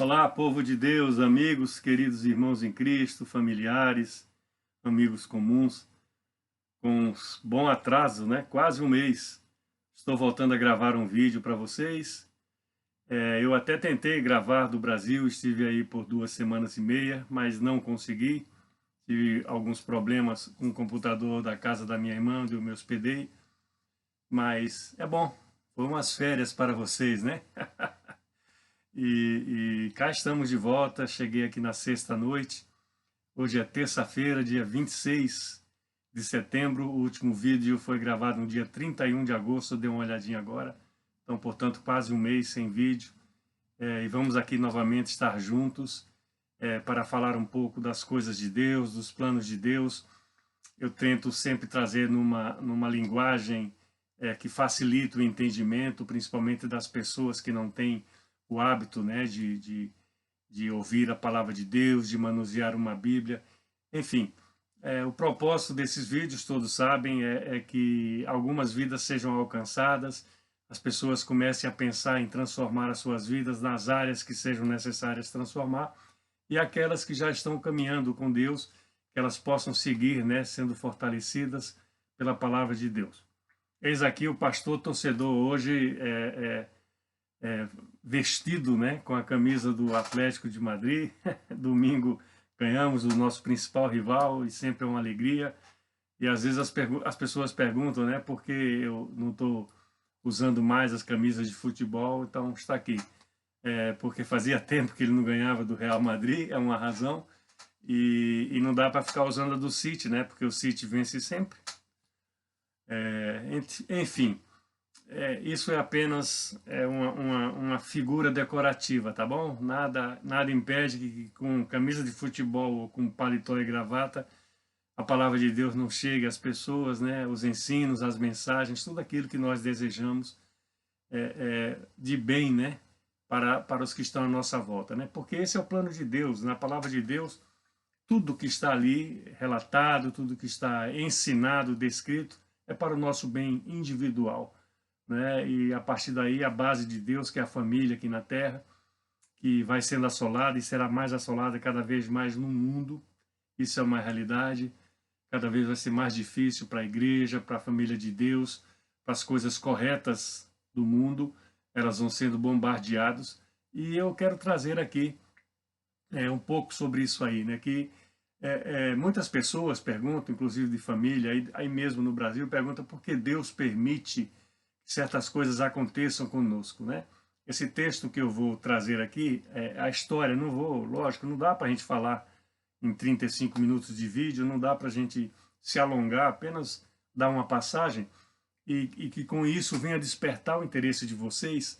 Olá, povo de Deus, amigos, queridos irmãos em Cristo, familiares, amigos comuns, com um bom atraso, né? Quase um mês. Estou voltando a gravar um vídeo para vocês. Eu até tentei gravar do Brasil, estive aí por 2 semanas e meia, mas não consegui. Tive alguns problemas com o computador da casa da minha irmã, onde eu me hospedei. Mas é bom, foram umas férias para vocês, né? E cá estamos de volta, cheguei aqui na sexta-noite. Hoje é terça-feira, dia 26 de setembro. O último vídeo foi gravado no dia 31 de agosto, dei uma olhadinha agora. Então, portanto, quase um mês sem vídeo. E vamos aqui novamente estar juntos para falar um pouco das coisas de Deus, dos planos de Deus. Eu tento sempre trazer numa linguagem que facilite o entendimento, principalmente das pessoas que não têm o hábito, né, de ouvir a palavra de Deus, de manusear uma Bíblia. Enfim, o propósito desses vídeos, todos sabem, é que algumas vidas sejam alcançadas, as pessoas comecem a pensar em transformar as suas vidas nas áreas que sejam necessárias transformar, e aquelas que já estão caminhando com Deus, que elas possam seguir, né, sendo fortalecidas pela palavra de Deus. Eis aqui o pastor torcedor hoje vestido, né, com a camisa do Atlético de Madrid. Domingo ganhamos o nosso principal rival e sempre é uma alegria. E às vezes as pessoas perguntam, né, por que eu não estou usando mais as camisas de futebol, então está aqui. Porque fazia tempo que ele não ganhava do Real Madrid, é uma razão. E não dá para ficar usando a do City, né, porque o City vence sempre. Enfim, isso é apenas uma figura decorativa, tá bom? Nada impede que com camisa de futebol ou com paletó e gravata a palavra de Deus não chegue às pessoas, né? Os ensinos, as mensagens, tudo aquilo que nós desejamos de bem, né? Para os que estão à nossa volta, né? Porque esse é o plano de Deus. Na palavra de Deus, tudo que está ali relatado, tudo que está ensinado, descrito, é para o nosso bem individual, né? E a partir daí a base de Deus, que é a família aqui na terra, que vai sendo assolada e será mais assolada cada vez mais no mundo. Isso é uma realidade. Cada vez vai ser mais difícil para a igreja, para a família de Deus, para as coisas corretas do mundo. Elas vão sendo bombardeadas. E eu quero trazer aqui um pouco sobre isso aí, né? Que muitas pessoas perguntam, inclusive de família, aí mesmo no Brasil, perguntam por que Deus permite que certas coisas aconteçam conosco, né? Esse texto que eu vou trazer aqui, a história, lógico, não dá para a gente falar em 35 minutos de vídeo, não dá para a gente se alongar, apenas dar uma passagem e que com isso venha despertar o interesse de vocês,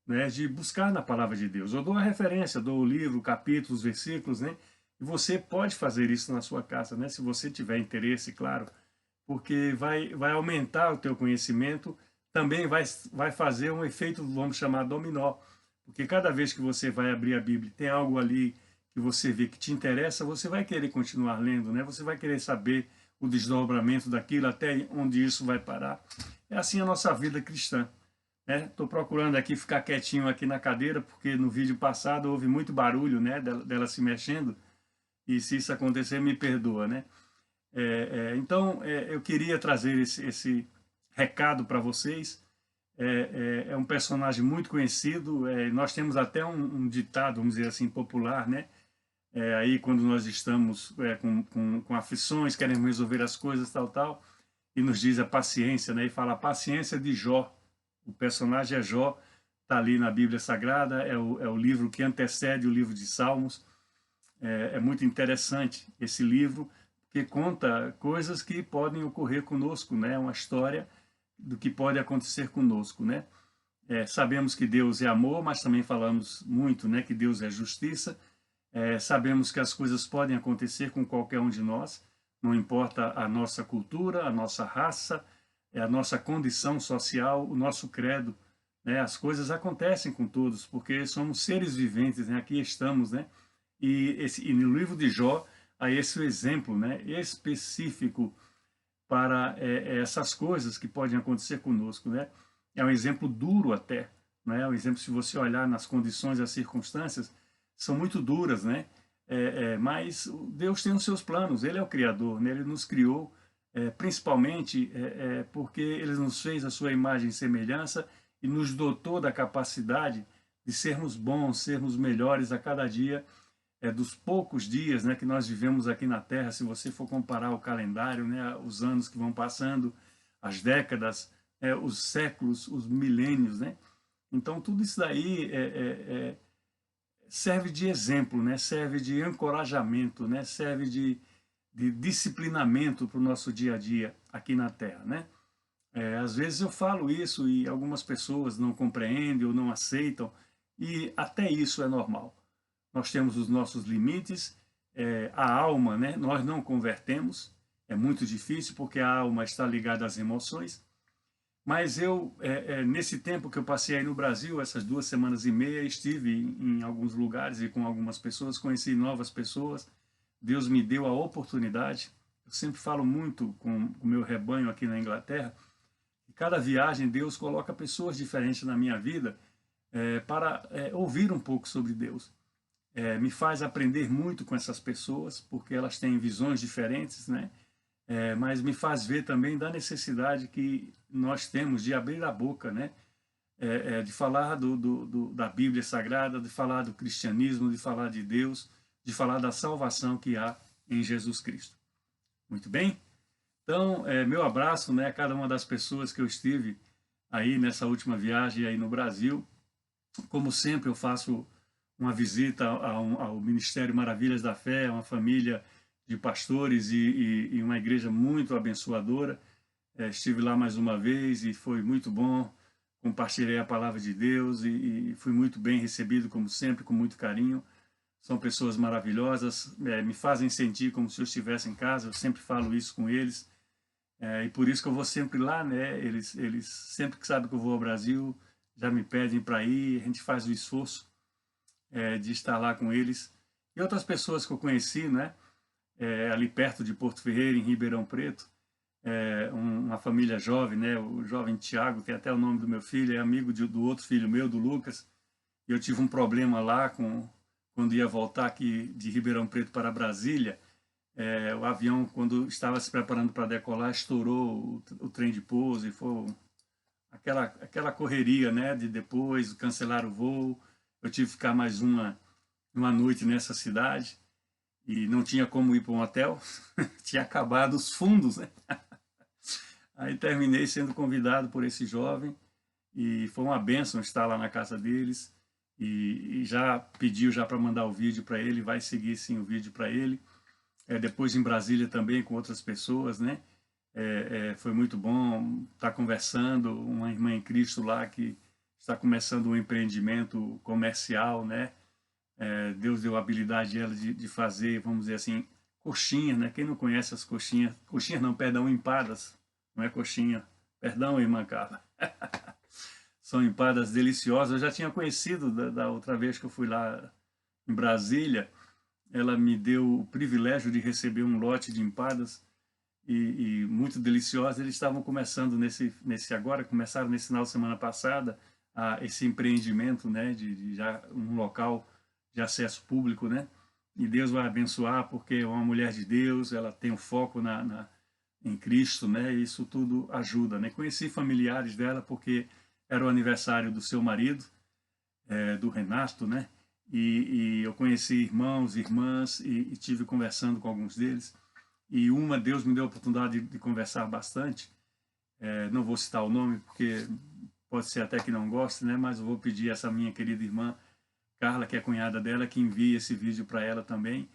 né, de buscar na palavra de Deus. Eu dou a referência, dou o livro, capítulos, versículos, né? E você pode fazer isso na sua casa, né? Se você tiver interesse, claro, porque vai aumentar o teu conhecimento, também vai fazer um efeito, vamos chamar, dominó, porque cada vez que você vai abrir a Bíblia, tem algo ali que você vê que te interessa, você vai querer continuar lendo, né? Você vai querer saber o desdobramento daquilo, até onde isso vai parar. É assim a nossa vida cristã. Estou procurando aqui ficar quietinho aqui na cadeira, porque no vídeo passado houve muito barulho, né, dela se mexendo, e se isso acontecer, me perdoa, né? Então, eu queria trazer esse recado para vocês. É um personagem muito conhecido, nós temos até um ditado, vamos dizer assim, popular, né? Aí quando nós estamos com aflições, queremos resolver as coisas, tal, e nos diz a paciência, né? E fala a paciência de Jó. O personagem é Jó, está ali na Bíblia Sagrada, é o livro que antecede o livro de Salmos. É muito interessante esse livro, porque conta coisas que podem ocorrer conosco, né? Uma história do que pode acontecer conosco, né? Sabemos que Deus é amor, mas também falamos muito, né, que Deus é justiça. Sabemos que as coisas podem acontecer com qualquer um de nós, não importa a nossa cultura, a nossa raça, a nossa condição social, o nosso credo, né? As coisas acontecem com todos, porque somos seres viventes, né? Aqui estamos, né? E no livro de Jó há esse exemplo, né, específico para essas coisas que podem acontecer conosco, né? É um exemplo duro até, né? É um exemplo, se você olhar nas condições e as circunstâncias, são muito duras, né? Mas Deus tem os seus planos, Ele é o Criador, né? Ele nos criou, principalmente porque Ele nos fez a sua imagem e semelhança e nos dotou da capacidade de sermos bons, sermos melhores a cada dia, dos poucos dias, né, que nós vivemos aqui na Terra. Se você for comparar o calendário, né, os anos que vão passando, as décadas, os séculos, os milênios, né? Então tudo isso daí serve de exemplo, né? Serve de encorajamento, né? Serve de disciplinamento para o nosso dia a dia aqui na Terra, né? Às vezes eu falo isso e algumas pessoas não compreendem ou não aceitam, e até isso é normal. Nós temos os nossos limites, a alma, né? Nós não convertemos, é muito difícil porque a alma está ligada às emoções. Mas eu, nesse tempo que eu passei aí no Brasil, essas 2 semanas e meia, estive em alguns lugares e com algumas pessoas, conheci novas pessoas. Deus me deu a oportunidade. Eu sempre falo muito com o meu rebanho aqui na Inglaterra, que cada viagem Deus coloca pessoas diferentes na minha vida para ouvir um pouco sobre Deus. Me faz aprender muito com essas pessoas, porque elas têm visões diferentes, né? Mas me faz ver também da necessidade que nós temos de abrir a boca, né? De falar da Bíblia Sagrada, de falar do cristianismo, de falar de Deus, de falar da salvação que há em Jesus Cristo. Muito bem? Então, meu abraço, né, a cada uma das pessoas que eu estive aí nessa última viagem aí no Brasil. Como sempre, eu faço uma visita ao Ministério Maravilhas da Fé, uma família de pastores e uma igreja muito abençoadora. Estive lá mais uma vez e foi muito bom. Compartilhei a palavra de Deus e fui muito bem recebido, como sempre, com muito carinho. São pessoas maravilhosas, me fazem sentir como se eu estivesse em casa. Eu sempre falo isso com eles. E por isso que eu vou sempre lá, né? Eles sempre que sabem que eu vou ao Brasil, já me pedem para ir. A gente faz o esforço de estar lá com eles. E outras pessoas que eu conheci, né? Ali perto de Porto Ferreira, em Ribeirão Preto, uma família jovem, né? O jovem Tiago, que é até o nome do meu filho, é amigo do outro filho meu, do Lucas. E eu tive um problema lá quando ia voltar aqui de Ribeirão Preto para Brasília. O avião, quando estava se preparando para decolar, estourou o trem de pouso e foi aquela correria, né? De depois cancelar o voo. Eu tive que ficar mais uma noite nessa cidade e não tinha como ir para um hotel, tinha acabado os fundos, né? Aí terminei sendo convidado por esse jovem e foi uma bênção estar lá na casa deles e já pediu já para mandar o vídeo para ele, vai seguir sim o vídeo para ele. Depois em Brasília também com outras pessoas, né? Foi muito bom estar conversando, uma irmã em Cristo lá que está começando um empreendimento comercial, né? Deus deu a habilidade a ela de fazer, vamos dizer assim, coxinha, né? Quem não conhece as coxinhas, não, perdão, empadas, não é coxinha, perdão, irmã Carla. São empadas deliciosas. Eu já tinha conhecido da outra vez que eu fui lá em Brasília. Ela me deu o privilégio de receber um lote de empadas e muito deliciosas. Eles estavam começando começaram nesse final de semana passada esse empreendimento, né, de já um local de acesso público, né? E Deus vai abençoar porque é uma mulher de Deus, ela tem um foco em Cristo, né? E isso tudo ajuda, né? Conheci familiares dela porque era o aniversário do seu marido, do Renato, né? E eu conheci irmãos, irmãs e tive conversando com alguns deles. E Deus me deu a oportunidade de conversar bastante. Não vou citar o nome porque pode ser até que não goste, né? Mas eu vou pedir a essa minha querida irmã Carla, que é a cunhada dela, que envie esse vídeo para ela também.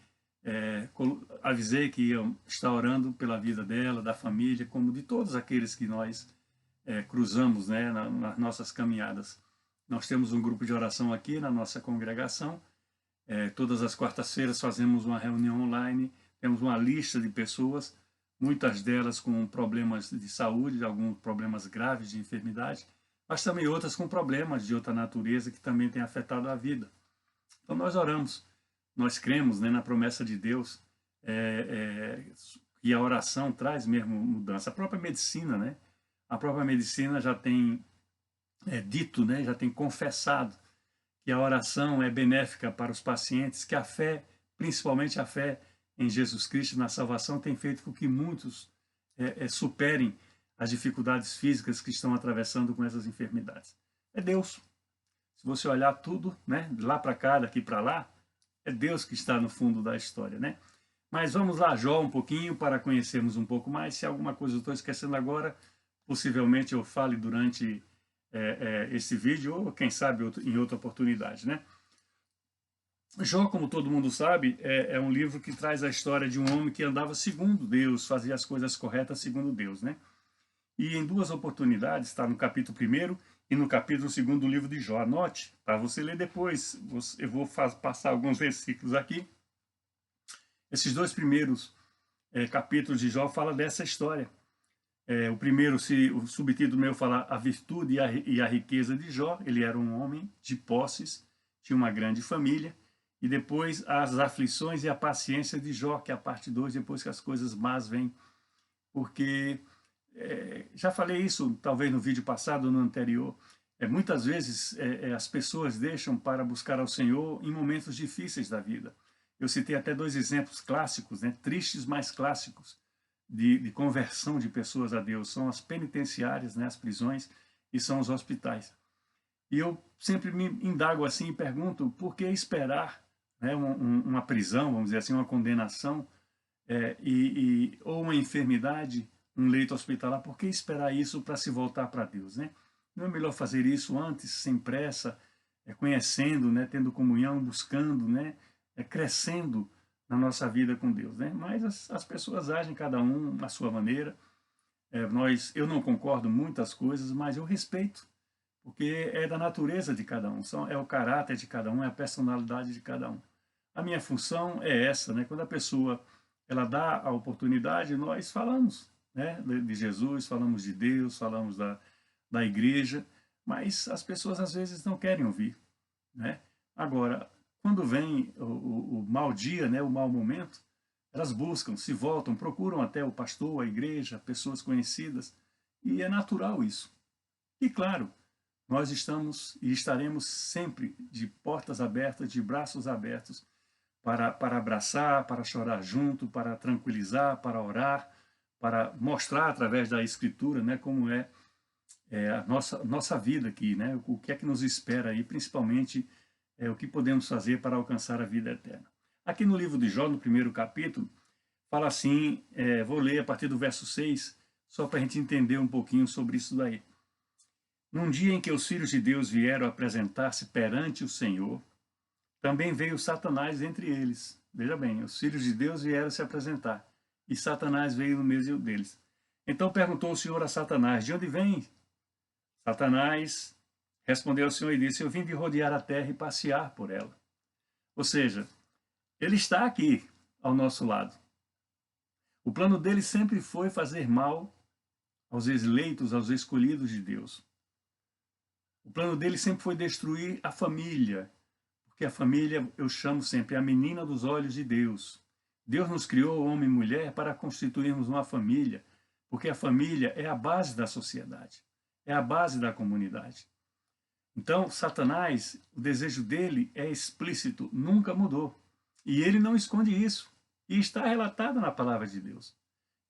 Avisei que ia estar orando pela vida dela, da família, como de todos aqueles que nós cruzamos, né, nas nossas caminhadas. Nós temos um grupo de oração aqui na nossa congregação. Todas as quartas-feiras fazemos uma reunião online. Temos uma lista de pessoas, muitas delas com problemas de saúde, alguns problemas graves de enfermidade, mas também outras com problemas de outra natureza que também têm afetado a vida. Então nós oramos, nós cremos, né, na promessa de Deus, e a oração traz mesmo mudança. A própria medicina, né? A própria medicina já tem dito, né, já tem confessado que a oração é benéfica para os pacientes, que a fé, principalmente a fé em Jesus Cristo, na salvação, tem feito com que muitos superem as dificuldades físicas que estão atravessando com essas enfermidades. É Deus. Se você olhar tudo, né, de lá para cá, daqui para lá, é Deus que está no fundo da história, né? Mas vamos lá, Jó, um pouquinho, para conhecermos um pouco mais. Se alguma coisa eu estou esquecendo agora, possivelmente eu fale durante esse vídeo, ou quem sabe em outra oportunidade, né? Jó, como todo mundo sabe, é um livro que traz a história de um homem que andava segundo Deus, fazia as coisas corretas segundo Deus, né? E em duas oportunidades, está no capítulo 1º e no capítulo 2º do livro de Jó. Anote, para você ler depois. Eu vou passar alguns versículos aqui. Esses dois primeiros capítulos de Jó falam dessa história. O primeiro, o subtítulo meu fala a virtude e a riqueza de Jó. Ele era um homem de posses, tinha uma grande família. E depois as aflições e a paciência de Jó, que é a parte 2, depois que as coisas más vêm. Porque, já falei isso talvez no vídeo passado ou no anterior, muitas vezes as pessoas deixam para buscar ao Senhor em momentos difíceis da vida. Eu citei até dois exemplos clássicos, né, tristes, mas clássicos, de conversão de pessoas a Deus. São as penitenciárias, né, as prisões, e são os hospitais. E eu sempre me indago assim e pergunto, por que esperar, né, uma prisão, vamos dizer assim, uma condenação, ou uma enfermidade, um leito hospitalar? Por que esperar isso para se voltar para Deus, né? Não é melhor fazer isso antes, sem pressa, conhecendo, né, tendo comunhão, buscando, né, crescendo na nossa vida com Deus, né? Mas as pessoas agem cada um à sua maneira. Eu não concordo com muitas coisas, mas eu respeito, porque é da natureza de cada um, é o caráter de cada um, é a personalidade de cada um. A minha função é essa, né? Quando a pessoa ela dá a oportunidade, nós falamos, né, de Jesus, falamos de Deus, falamos da igreja, mas as pessoas às vezes não querem ouvir, né? Agora, quando vem o mau dia, né, o mau momento, elas buscam, se voltam, procuram até o pastor, a igreja, pessoas conhecidas, e é natural isso. E claro, nós estamos e estaremos sempre de portas abertas, de braços abertos, para abraçar, para chorar junto, para tranquilizar, para orar, para mostrar através da Escritura, né, como é a nossa vida aqui, né, o que é que nos espera aí, principalmente o que podemos fazer para alcançar a vida eterna. Aqui no livro de Jó, no primeiro capítulo, fala assim, vou ler a partir do verso 6, só para a gente entender um pouquinho sobre isso daí. Num dia em que os filhos de Deus vieram apresentar-se perante o Senhor, também veio Satanás entre eles. Veja bem, os filhos de Deus vieram se apresentar, e Satanás veio no meio deles. Então perguntou o Senhor a Satanás, de onde vem? Satanás respondeu ao Senhor e disse, eu vim de rodear a terra e passear por ela. Ou seja, ele está aqui, ao nosso lado. O plano dele sempre foi fazer mal aos eleitos, aos escolhidos de Deus. O plano dele sempre foi destruir a família, porque a família, eu chamo sempre, a menina dos olhos de Deus. Deus nos criou, homem e mulher, para constituirmos uma família, porque a família é a base da sociedade, é a base da comunidade. Então, Satanás, o desejo dele é explícito, nunca mudou. E ele não esconde isso. E está relatado na palavra de Deus.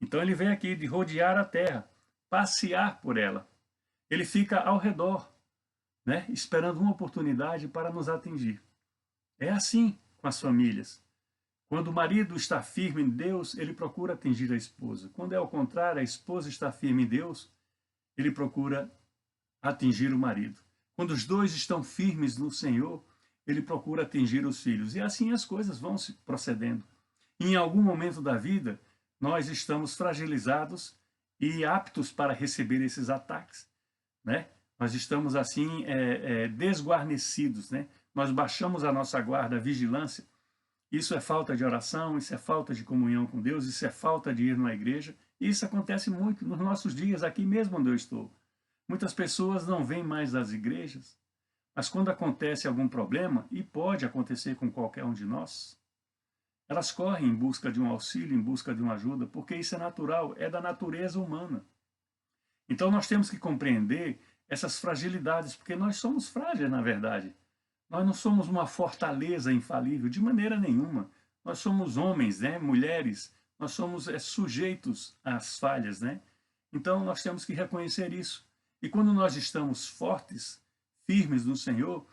Então ele vem aqui de rodear a terra, passear por ela. Ele fica ao redor, né, esperando uma oportunidade para nos atingir. É assim com as famílias. Quando o marido está firme em Deus, ele procura atingir a esposa. Quando é ao contrário, a esposa está firme em Deus, ele procura atingir o marido. Quando os dois estão firmes no Senhor, ele procura atingir os filhos. E assim as coisas vão se procedendo. E em algum momento da vida, nós estamos fragilizados e aptos para receber esses ataques, né? Nós estamos assim desguarnecidos, né? Nós baixamos a nossa guarda, a vigilância. Isso é falta de oração, isso é falta de comunhão com Deus, isso é falta de ir na igreja. E isso acontece muito nos nossos dias, aqui mesmo onde eu estou. Muitas pessoas não vêm mais das igrejas, mas quando acontece algum problema, e pode acontecer com qualquer um de nós, elas correm em busca de um auxílio, em busca de uma ajuda, porque isso é natural, é da natureza humana. Então nós temos que compreender essas fragilidades, porque nós somos frágeis, na verdade. Nós não somos uma fortaleza infalível, de maneira nenhuma. Nós somos homens, né? Mulheres, nós somos sujeitos às falhas, né? Então nós temos que reconhecer isso. E quando nós estamos fortes, firmes no Senhor,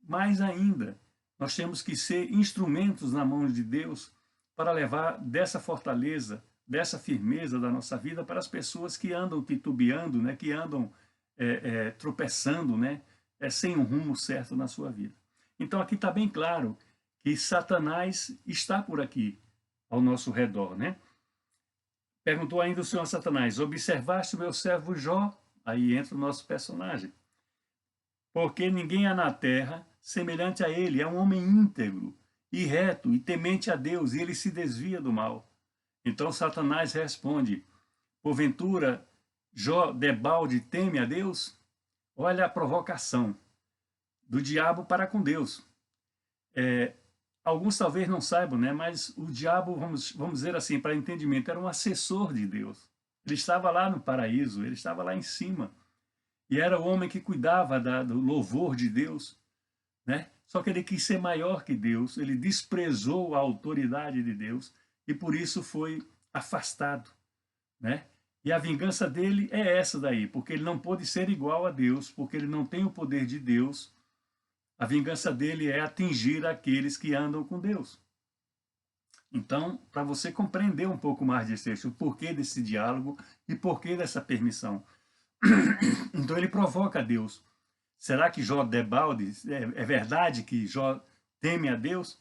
mais ainda, nós temos que ser instrumentos na mão de Deus para levar dessa fortaleza, dessa firmeza da nossa vida para as pessoas que andam titubeando, né? Que andam tropeçando, né? Sem um rumo certo na sua vida. Então aqui está bem claro que Satanás está por aqui, ao nosso redor, né? Perguntou ainda o Senhor a Satanás: observaste o meu servo Jó? Aí entra o nosso personagem. Porque ninguém há na terra semelhante a ele, é um homem íntegro e reto e temente a Deus, e ele se desvia do mal. Então Satanás responde: porventura Jó debalde teme a Deus? Olha a provocação do diabo para com Deus. Alguns talvez não saibam, né? Mas o diabo, vamos dizer assim, para entendimento, era um assessor de Deus. Ele estava lá no paraíso, ele estava lá em cima. E era o homem que cuidava do louvor de Deus, né? Só que ele quis ser maior que Deus, ele desprezou a autoridade de Deus e por isso foi afastado, né? E a vingança dele é essa daí, porque ele não pôde ser igual a Deus, porque ele não tem o poder de Deus. A vingança dele é atingir aqueles que andam com Deus. Então, para você compreender um pouco mais desse texto, o porquê desse diálogo e porquê dessa permissão. Então ele provoca a Deus. Será que Jó debalde? É verdade que Jó teme a Deus?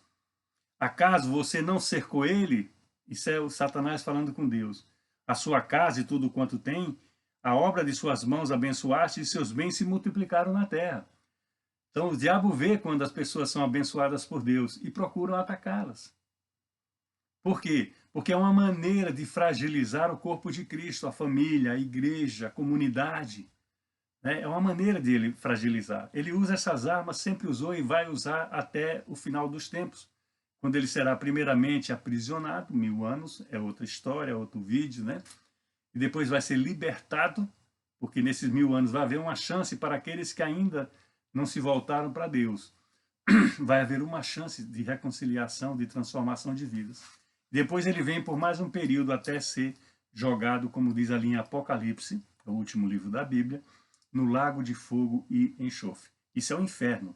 Acaso você não cercou ele? Isso é o Satanás falando com Deus. A sua casa e tudo quanto tem, a obra de suas mãos abençoaste e seus bens se multiplicaram na terra. Então o diabo vê quando as pessoas são abençoadas por Deus e procuram atacá-las. Por quê? Porque é uma maneira de fragilizar o corpo de Cristo, a família, a igreja, a comunidade. É uma maneira de ele fragilizar. Ele usa essas armas, sempre usou e vai usar até o final dos tempos, quando ele será primeiramente aprisionado, 1000 anos, é outra história, é outro vídeo, né? E depois vai ser libertado, porque nesses 1000 anos vai haver uma chance para aqueles que ainda não se voltaram para Deus. Vai haver uma chance de reconciliação, de transformação de vidas. Depois ele vem por mais um período até ser jogado, como diz ali em Apocalipse, o último livro da Bíblia, no lago de fogo e enxofre. Isso é o inferno.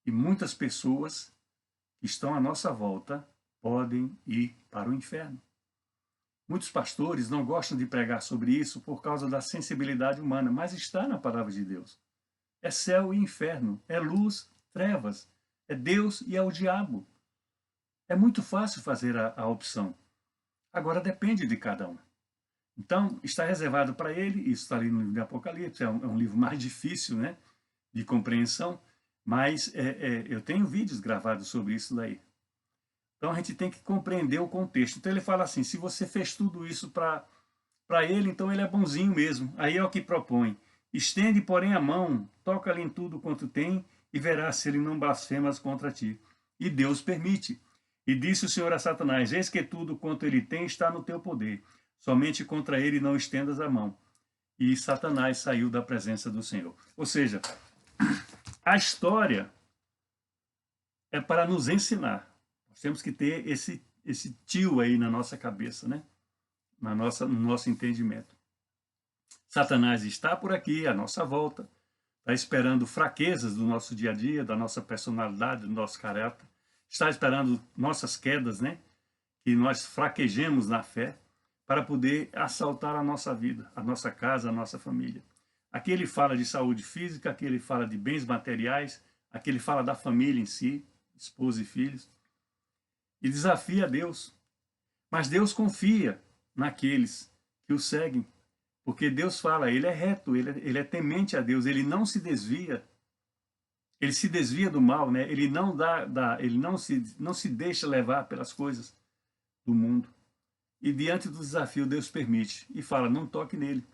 E muitas pessoas que estão à nossa volta podem ir para o inferno. Muitos pastores não gostam de pregar sobre isso por causa da sensibilidade humana, mas está na palavra de Deus. É céu e inferno, é luz, trevas, é Deus e é o diabo. É muito fácil fazer a opção. Agora depende de cada um. Então, está reservado para ele, isso está ali no livro de Apocalipse, é um livro mais difícil, né, de compreensão, mas eu tenho vídeos gravados sobre isso daí. Então, a gente tem que compreender o contexto. Então, ele fala assim, se você fez tudo isso para ele, então ele é bonzinho mesmo. Aí é o que propõe. Estende, porém, a mão, toca-lhe em tudo quanto tem, e verás se ele não blasfemas contra ti. E Deus permite. E disse o Senhor a Satanás, eis que tudo quanto ele tem está no teu poder. Somente contra ele não estendas a mão. E Satanás saiu da presença do Senhor. Ou seja, a história é para nos ensinar. Nós temos que ter esse tio aí na nossa cabeça, né? No nosso entendimento. Satanás está por aqui, à nossa volta, está esperando fraquezas do nosso dia a dia, da nossa personalidade, do nosso caráter, está esperando nossas quedas, né? Que nós fraquejemos na fé, para poder assaltar a nossa vida, a nossa casa, a nossa família. Aqui ele fala de saúde física, aqui ele fala de bens materiais, aqui ele fala da família em si, esposa e filhos, e desafia Deus. Mas Deus confia naqueles que o seguem, porque Deus fala, ele é reto, ele é temente a Deus, ele não se desvia, ele se desvia do mal, né? Ele não ele não se deixa levar pelas coisas do mundo. E diante do desafio, Deus permite. E fala, não toque nele.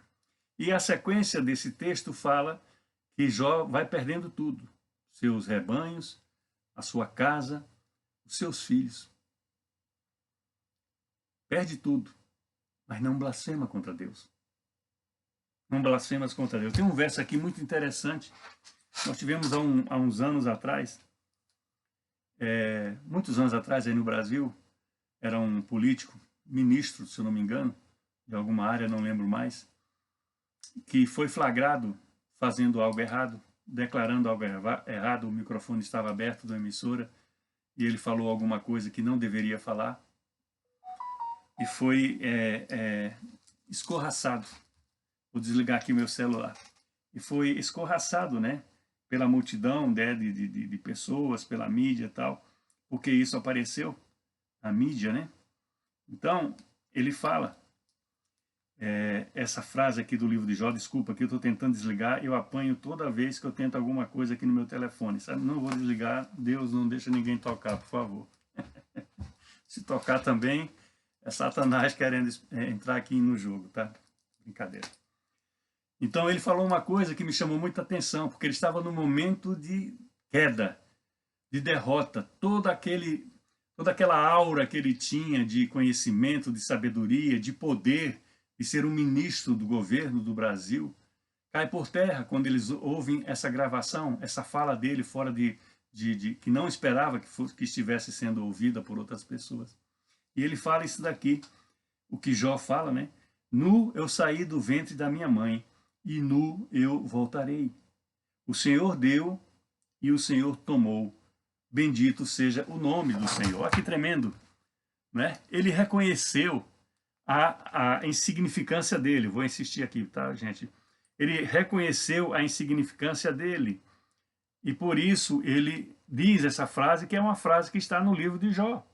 E a sequência desse texto fala que Jó vai perdendo tudo. Seus rebanhos, a sua casa, os seus filhos. Perde tudo, mas não blasfema contra Deus. Não blasfemas contra Deus. Tem um verso aqui muito interessante. Nós tivemos há uns anos atrás, Muitos anos atrás, aí no Brasil, era um político, ministro, se eu não me engano, de alguma área, não lembro mais, que foi flagrado fazendo algo errado, declarando algo errado, o microfone estava aberto da emissora, e ele falou alguma coisa que não deveria falar, e foi escorraçado. Vou desligar aqui meu celular. E foi escorraçado, né, pela multidão, né, de pessoas, pela mídia e tal, porque isso apareceu, a mídia, né? Então, ele fala, essa frase aqui do livro de Jó, desculpa, que eu estou tentando desligar, eu apanho toda vez que eu tento alguma coisa aqui no meu telefone, sabe? Não vou desligar, Deus não deixa ninguém tocar, por favor. Se tocar também, é Satanás querendo entrar aqui no jogo, tá? Brincadeira. Então ele falou uma coisa que me chamou muita atenção, porque ele estava no momento de queda, de derrota, toda aquela aura que ele tinha de conhecimento, de sabedoria, de poder, de ser um ministro do governo do Brasil, cai por terra quando eles ouvem essa gravação, essa fala dele fora que não esperava que estivesse sendo ouvida por outras pessoas. E ele fala isso daqui, o que Jó fala, né? Nu eu saí do ventre da minha mãe, e nu eu voltarei. O Senhor deu e o Senhor tomou. Bendito seja o nome do Senhor. Olha que tremendo, né? Ele reconheceu a insignificância dele. Vou insistir aqui, tá, gente? Ele reconheceu a insignificância dele. E por isso ele diz essa frase, que é uma frase que está no livro de Jó.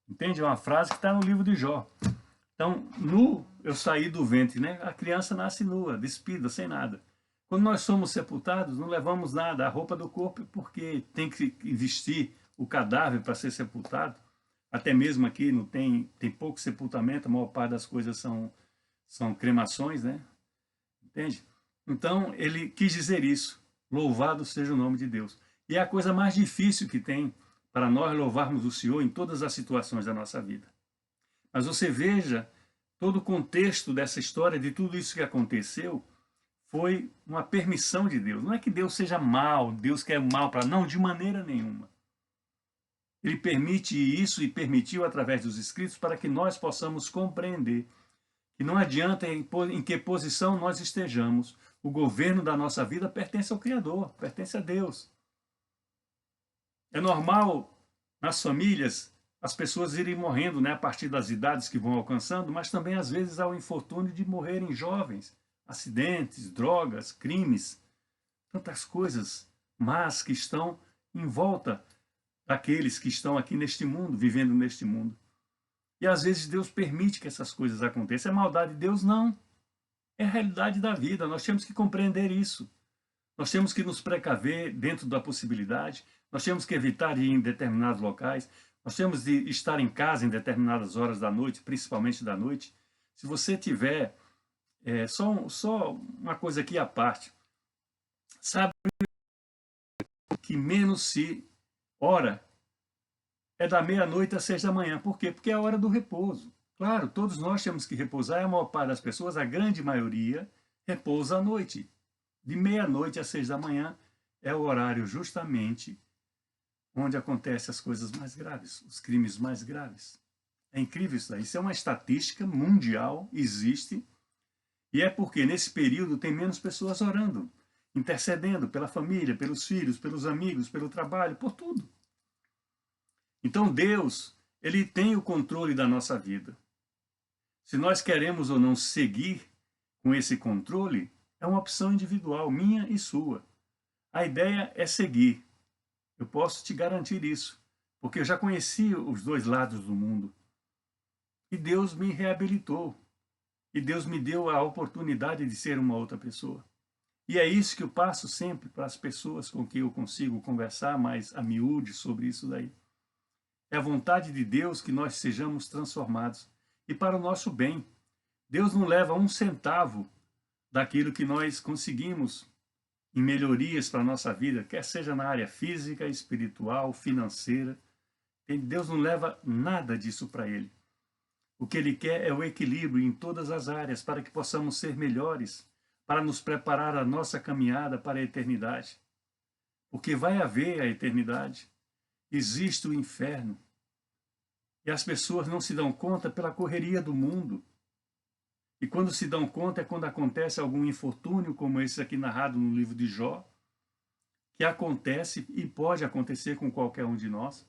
Entende? É uma frase que está no livro de Jó. Então, nu eu saí do ventre, né? A criança nasce nua, despida, sem nada. Quando nós somos sepultados, não levamos nada, a roupa do corpo, porque tem que vestir o cadáver para ser sepultado. Até mesmo aqui não tem pouco sepultamento, a maior parte das coisas são cremações, né? Entende? Então, ele quis dizer isso. Louvado seja o nome de Deus. E é a coisa mais difícil que tem para nós louvarmos o Senhor em todas as situações da nossa vida. Mas você veja, todo o contexto dessa história, de tudo isso que aconteceu, foi uma permissão de Deus. Não é que Deus seja mal, Deus quer mal para... Não, de maneira nenhuma. Ele permite isso e permitiu através dos escritos para que nós possamos compreender que não adianta em que posição nós estejamos, o governo da nossa vida pertence ao Criador, pertence a Deus. É normal nas famílias as pessoas irem morrendo, né, a partir das idades que vão alcançando, mas também às vezes há o infortúnio de morrerem jovens, acidentes, drogas, crimes, tantas coisas más que estão em volta daqueles que estão aqui neste mundo, vivendo neste mundo. E às vezes Deus permite que essas coisas aconteçam. É maldade de Deus? Não. É a realidade da vida, nós temos que compreender isso. Nós temos que nos precaver dentro da possibilidade, nós temos que evitar ir em determinados locais, nós temos de estar em casa em determinadas horas da noite, principalmente da noite. Se você tiver, só uma coisa aqui à parte, sabe que menos se ora é da meia-noite às 6 da manhã. Por quê? Porque é a hora do repouso. Claro, todos nós temos que repousar, e a maior parte das pessoas, a grande maioria, repousa à noite. De meia-noite às 6 da manhã é o horário justamente onde acontecem as coisas mais graves, os crimes mais graves. É incrível isso daí. Isso é uma estatística mundial, existe, e é porque nesse período tem menos pessoas orando, intercedendo pela família, pelos filhos, pelos amigos, pelo trabalho, por tudo. Então Deus, ele tem o controle da nossa vida. Se nós queremos ou não seguir com esse controle, é uma opção individual, minha e sua. A ideia é seguir. Eu posso te garantir isso, porque eu já conheci os dois lados do mundo. E Deus me reabilitou. E Deus me deu a oportunidade de ser uma outra pessoa. E é isso que eu passo sempre para as pessoas com quem eu consigo conversar mais a miúde sobre isso daí. É a vontade de Deus que nós sejamos transformados. E para o nosso bem. Deus não leva um centavo daquilo que nós conseguimos em melhorias para a nossa vida, quer seja na área física, espiritual, financeira. Deus não leva nada disso para Ele. O que Ele quer é o equilíbrio em todas as áreas, para que possamos ser melhores, para nos preparar a nossa caminhada para a eternidade. Porque vai haver a eternidade. existe o inferno. E as pessoas não se dão conta pela correria do mundo. E quando se dão conta é quando acontece algum infortúnio, como esse aqui narrado no livro de Jó, que acontece e pode acontecer com qualquer um de nós.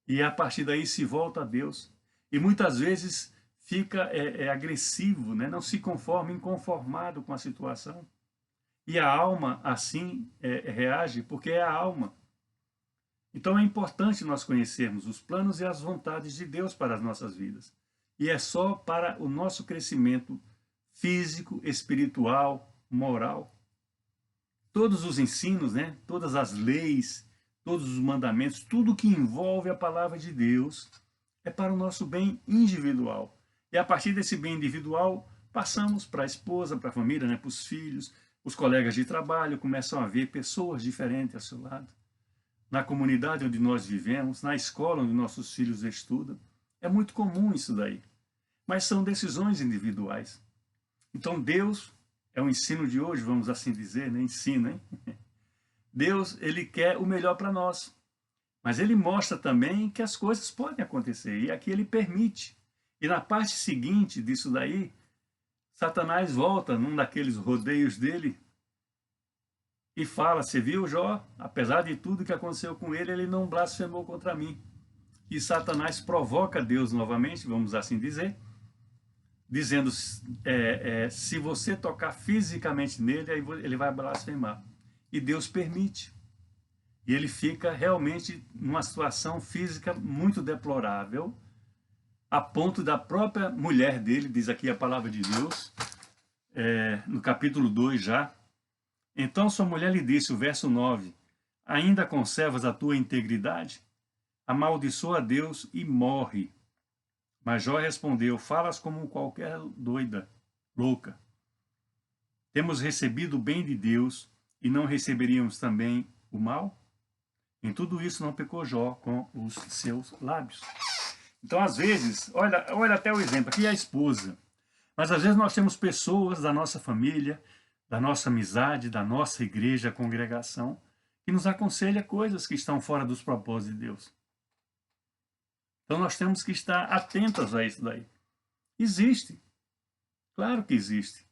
E a partir daí se volta a Deus. E muitas vezes fica agressivo, né? Não se conforma, inconformado com a situação. E a alma assim reage, porque é a alma. Então é importante nós conhecermos os planos e as vontades de Deus para as nossas vidas. E é só para o nosso crescimento físico, espiritual, moral. Todos os ensinos, né? Todas as leis, todos os mandamentos, tudo que envolve a palavra de Deus é para o nosso bem individual. E a partir desse bem individual, passamos para a esposa, para a família, né? Para os filhos, os colegas de trabalho, começam a ver pessoas diferentes ao seu lado. Na comunidade onde nós vivemos, na escola onde nossos filhos estudam. É muito comum isso daí. Mas são decisões individuais. Então Deus, é o ensino de hoje, vamos assim dizer, né? Ensino, hein? Deus, ele quer o melhor para nós. Mas ele mostra também que as coisas podem acontecer. E aqui ele permite. E na parte seguinte disso daí, Satanás volta num daqueles rodeios dele e fala, você viu Jó? Apesar de tudo que aconteceu com ele, ele não blasfemou contra mim. E Satanás provoca Deus novamente, vamos assim dizer, dizendo, se você tocar fisicamente nele, aí ele vai blasfemar. E Deus permite. E ele fica realmente numa situação física muito deplorável, a ponto da própria mulher dele, diz aqui a palavra de Deus, no capítulo 2 já. Então sua mulher lhe disse, o verso 9, ainda conservas a tua integridade? Amaldiçoa a Deus e morre. Mas Jó respondeu, falas como qualquer doida, louca. Temos recebido o bem de Deus e não receberíamos também o mal? Em tudo isso não pecou Jó com os seus lábios. Então, às vezes, olha até o exemplo, aqui é a esposa. Mas às vezes nós temos pessoas da nossa família, da nossa amizade, da nossa igreja, congregação, que nos aconselha coisas que estão fora dos propósitos de Deus. Então nós temos que estar atentos a isso daí. Existe. Claro que existe.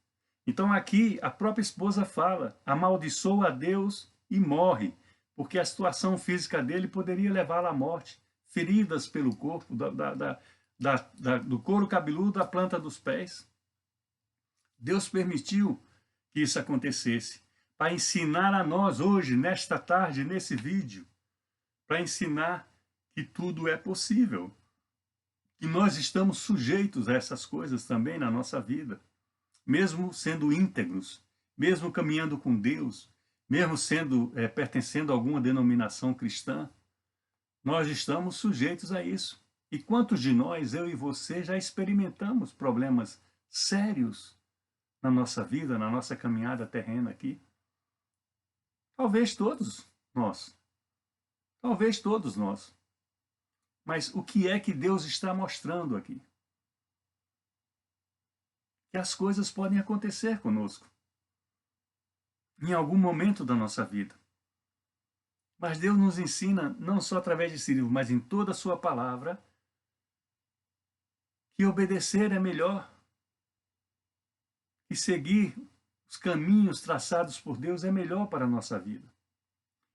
Então aqui a própria esposa fala, amaldiçoa a Deus e morre, porque a situação física dele poderia levá-la à morte. Feridas pelo corpo, do couro cabeludo à planta dos pés. Deus permitiu que isso acontecesse, para ensinar a nós hoje, nesta tarde, nesse vídeo, para ensinar que tudo é possível, que nós estamos sujeitos a essas coisas também na nossa vida, mesmo sendo íntegros, mesmo caminhando com Deus, mesmo pertencendo a alguma denominação cristã, nós estamos sujeitos a isso. E quantos de nós, eu e você, já experimentamos problemas sérios na nossa vida, na nossa caminhada terrena aqui? Talvez todos nós. Talvez todos nós. Mas o que é que Deus está mostrando aqui? Que as coisas podem acontecer conosco em algum momento da nossa vida. Mas Deus nos ensina, não só através desse livro, mas em toda a sua palavra, que obedecer é melhor, que seguir os caminhos traçados por Deus é melhor para a nossa vida.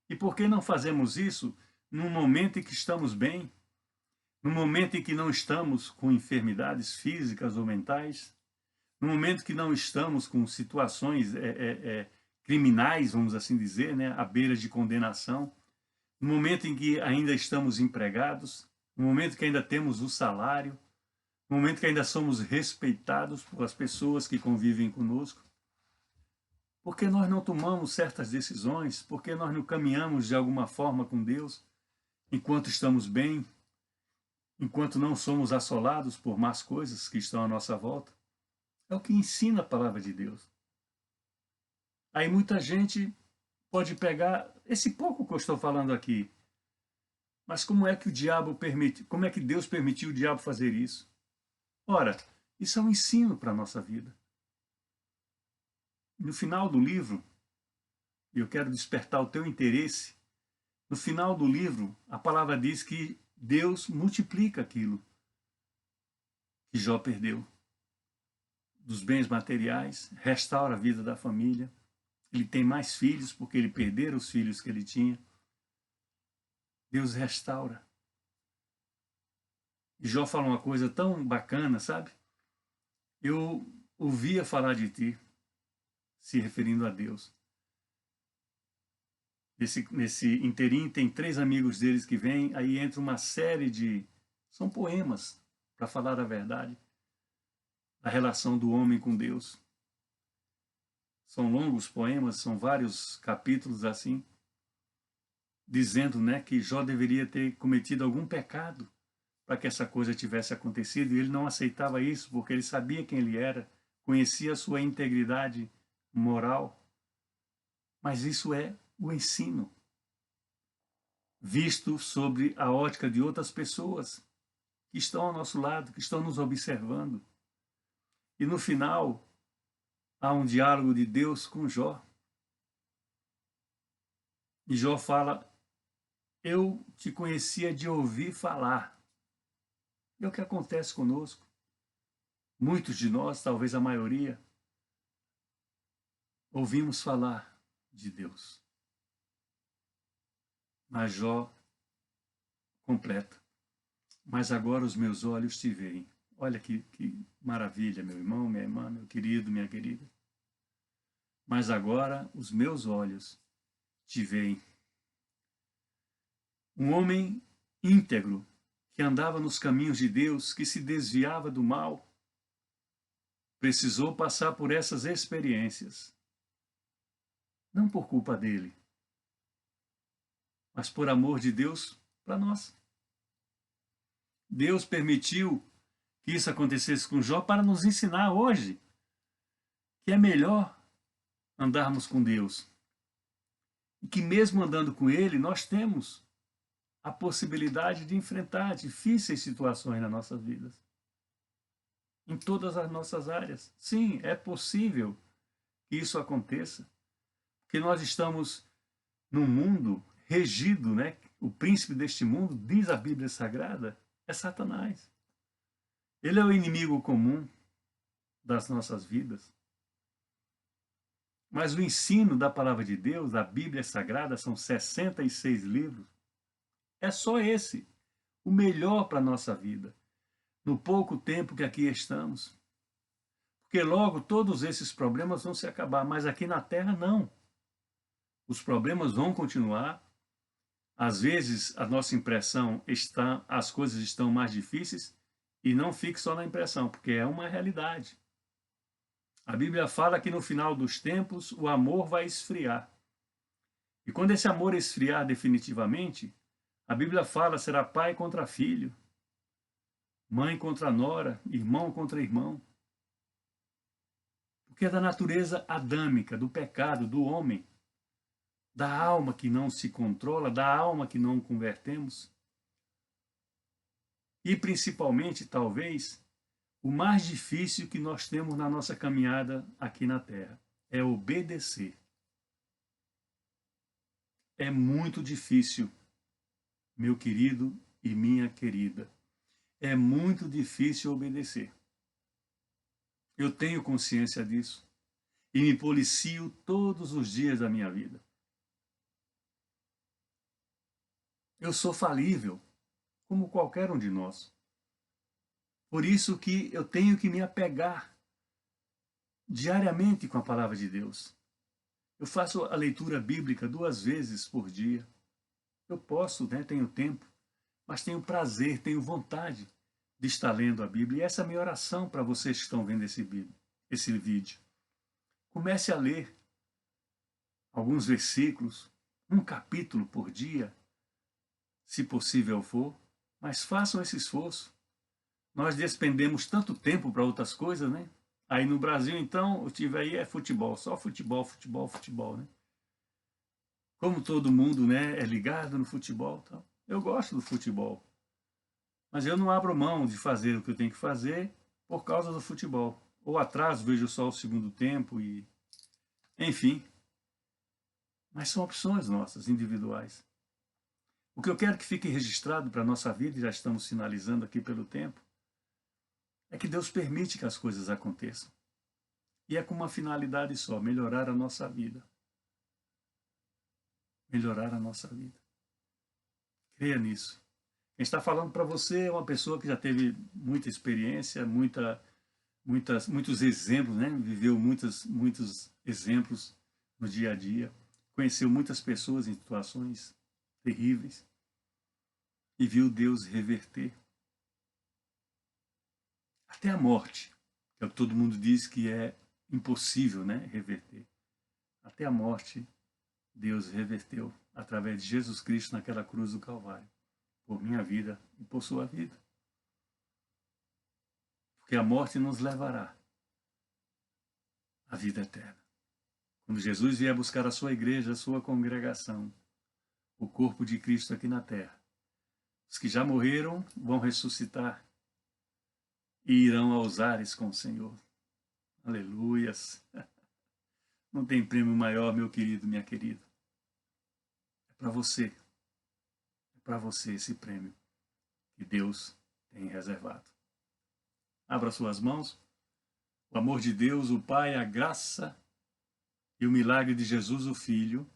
E por que não fazemos isso num momento em que estamos bem, num momento em que não estamos com enfermidades físicas ou mentais, no momento que não estamos com situações criminais, vamos assim dizer, né, à beira de condenação, no momento em que ainda estamos empregados, no momento que ainda temos o salário, no momento que ainda somos respeitados pelas pessoas que convivem conosco? Por que nós não tomamos certas decisões? Por que nós não caminhamos de alguma forma com Deus enquanto estamos bem, enquanto não somos assolados por más coisas que estão à nossa volta? É o que ensina a palavra de Deus. Aí muita gente pode pegar esse pouco que eu estou falando aqui. Mas como é que o diabo permite? Como é que Deus permitiu o diabo fazer isso? Ora, isso é um ensino para a nossa vida. No final do livro, eu quero despertar o teu interesse No final do livro, a palavra diz que Deus multiplica aquilo que Jó perdeu, dos bens materiais, restaura a vida da família. Ele tem mais filhos porque ele perdera os filhos que ele tinha. Deus restaura. E Jó fala uma coisa tão bacana, sabe? Eu ouvia falar de ti, se referindo a Deus. Nesse interim tem 3 amigos deles que vêm, aí entra uma série de... São poemas, para falar a verdade, da relação do homem com Deus. São longos poemas, são vários capítulos assim, dizendo, né, que Jó deveria ter cometido algum pecado para que essa coisa tivesse acontecido, e ele não aceitava isso, porque ele sabia quem ele era, conhecia a sua integridade moral. Mas isso é o ensino, visto sobre a ótica de outras pessoas que estão ao nosso lado, que estão nos observando. E no final, há um diálogo de Deus com Jó. E Jó fala, eu te conhecia de ouvir falar. É o que acontece conosco. Muitos de nós, talvez a maioria, ouvimos falar de Deus. Mas Jó completa. Mas agora os meus olhos te veem. Olha que maravilha, meu irmão, minha irmã, meu querido, minha querida. Mas agora os meus olhos te veem. Um homem íntegro, que andava nos caminhos de Deus, que se desviava do mal, precisou passar por essas experiências. Não por culpa dele, mas por amor de Deus para nós. Deus permitiu que isso acontecesse com Jó para nos ensinar hoje que é melhor andarmos com Deus. E que mesmo andando com Ele, nós temos a possibilidade de enfrentar difíceis situações nas nossas vidas. Em todas as nossas áreas. Sim, é possível que isso aconteça. Porque nós estamos num mundo regido, né? O príncipe deste mundo, diz a Bíblia Sagrada, é Satanás. Ele é o inimigo comum das nossas vidas. Mas o ensino da palavra de Deus, da Bíblia Sagrada, são 66 livros. É só esse, o melhor para a nossa vida, no pouco tempo que aqui estamos. Porque logo todos esses problemas vão se acabar, mas aqui na Terra não. Os problemas vão continuar. Às vezes a nossa impressão está, as coisas estão mais difíceis, e não fique só na impressão, porque é uma realidade. A Bíblia fala que no final dos tempos o amor vai esfriar. E quando esse amor esfriar definitivamente, a Bíblia fala será pai contra filho, mãe contra nora, irmão contra irmão. Porque é da natureza adâmica, do pecado, do homem, da alma que não se controla, da alma que não convertemos. E principalmente, talvez, o mais difícil que nós temos na nossa caminhada aqui na Terra é obedecer. É muito difícil, meu querido e minha querida. É muito difícil obedecer. Eu tenho consciência disso e me policio todos os dias da minha vida. Eu sou falível, como qualquer um de nós. Por isso que eu tenho que me apegar diariamente com a palavra de Deus. Eu faço a leitura bíblica 2 vezes por dia. Eu posso, né, tenho tempo, mas tenho prazer, tenho vontade de estar lendo a Bíblia. E essa é a minha oração para vocês que estão vendo esse vídeo. Comece a ler alguns versículos, um capítulo por dia, se possível for, mas façam esse esforço. Nós despendemos tanto tempo para outras coisas, né? Aí no Brasil, então, eu tive aí futebol, só futebol, futebol, futebol, né? Como todo mundo, né, é ligado no futebol, então, eu gosto do futebol. Mas eu não abro mão de fazer o que eu tenho que fazer por causa do futebol. Ou atrás vejo só o segundo tempo e... Enfim. Mas são opções nossas, individuais. O que eu quero que fique registrado para a nossa vida, e já estamos finalizando aqui pelo tempo, é que Deus permite que as coisas aconteçam. E é com uma finalidade só, melhorar a nossa vida. Melhorar a nossa vida. Creia nisso. Quem está falando para você é uma pessoa que já teve muita experiência, muitos exemplos, né? Viveu muitos exemplos no dia a dia, conheceu muitas pessoas em situações terríveis e viu Deus reverter. Até a morte, que é o que todo mundo diz que é impossível, né? Reverter. Até a morte, Deus reverteu através de Jesus Cristo naquela cruz do Calvário, por minha vida e por sua vida. Porque a morte nos levará à vida eterna. Quando Jesus vier buscar a sua igreja, a sua congregação, o corpo de Cristo aqui na terra, os que já morreram vão ressuscitar e irão aos ares com o Senhor. Aleluias! Não tem prêmio maior, meu querido, minha querida. É para você. É para você esse prêmio que Deus tem reservado. Abra suas mãos. O amor de Deus, o Pai, a graça e o milagre de Jesus, o Filho,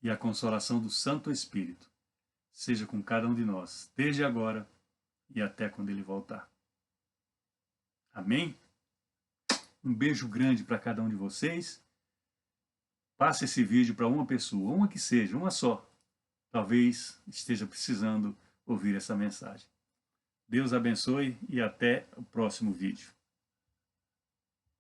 e a consolação do Santo Espírito seja com cada um de nós, desde agora e até quando Ele voltar. Amém? Um beijo grande para cada um de vocês. Passe esse vídeo para uma pessoa, uma que seja, uma só. Talvez esteja precisando ouvir essa mensagem. Deus abençoe e até o próximo vídeo.